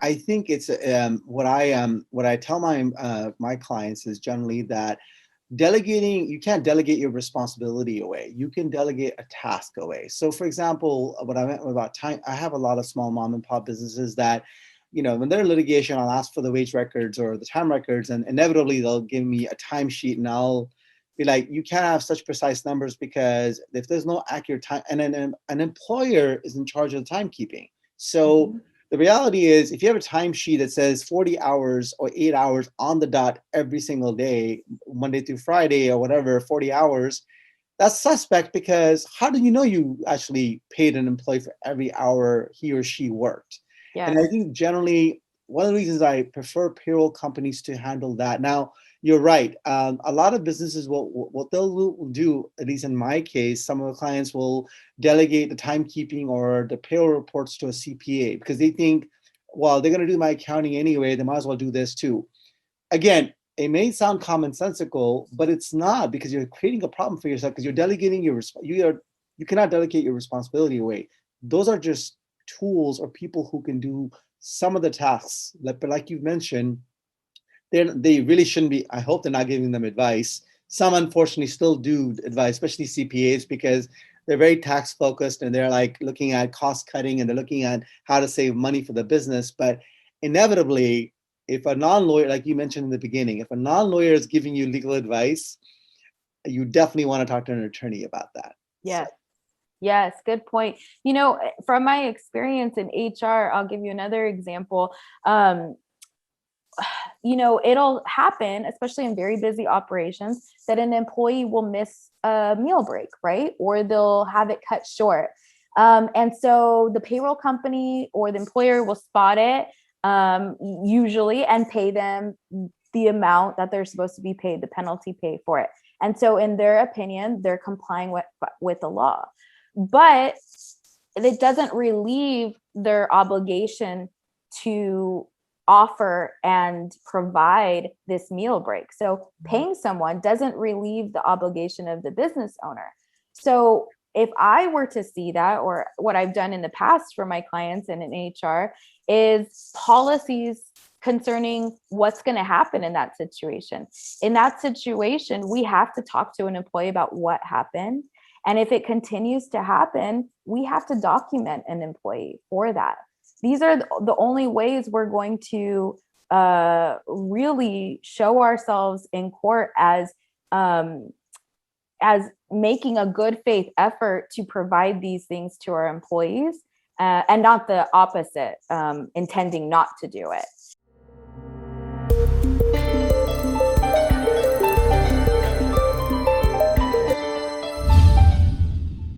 I think it's what I tell my clients is generally that delegating, you can't delegate your responsibility away. You can delegate a task away. So for example, what I meant about time, I have a lot of small mom and pop businesses that, when they're in litigation, I'll ask for the wage records or the time records, and inevitably they'll give me a timesheet, and I'll be like, you can't have such precise numbers because if there's no accurate time, and then an employer is in charge of the timekeeping. So the reality is, if you have a timesheet that says 40 hours or 8 hours on the dot every single day, Monday through Friday or whatever, 40 hours, that's suspect, because how do you know you actually paid an employee for every hour he or she worked? Yes. And I think generally, one of the reasons I prefer payroll companies to handle that. Now, you're right. A lot of businesses will, what they'll do, at least in my case, some of the clients will delegate the timekeeping or the payroll reports to a CPA, because they think, well, they're going to do my accounting anyway, they might as well do this too. Again, it may sound commonsensical, but it's not, because you're creating a problem for yourself, because you're delegating you cannot delegate your responsibility away. Those are just tools or people who can do some of the tasks. But like you've mentioned, they really shouldn't be. I hope they're not giving them advice. Some unfortunately still do advice, especially CPAs, because they're very tax focused and they're like looking at cost cutting and they're looking at how to save money for the business. But inevitably, if a non-lawyer, like you mentioned in the beginning, if a non-lawyer is giving you legal advice, you definitely want to talk to an attorney about that. So, Yes. Yes, good point. From my experience in HR, I'll give you another example. It'll happen, especially in very busy operations, that an employee will miss a meal break, right? Or they'll have it cut short. And so the payroll company or the employer will spot it, usually, and pay them the amount that they're supposed to be paid, the penalty pay for it. And so in their opinion, they're complying with the law. But it doesn't relieve their obligation to offer and provide this meal break. So paying someone doesn't relieve the obligation of the business owner. So if I were to see that, or what I've done in the past for my clients and in HR, is policies concerning what's going to happen in that situation. In that situation, we have to talk to an employee about what happened. And if it continues to happen, we have to document an employee for that. These are the only ways we're going to really show ourselves in court as making a good faith effort to provide these things to our employees, and not the opposite, intending not to do it.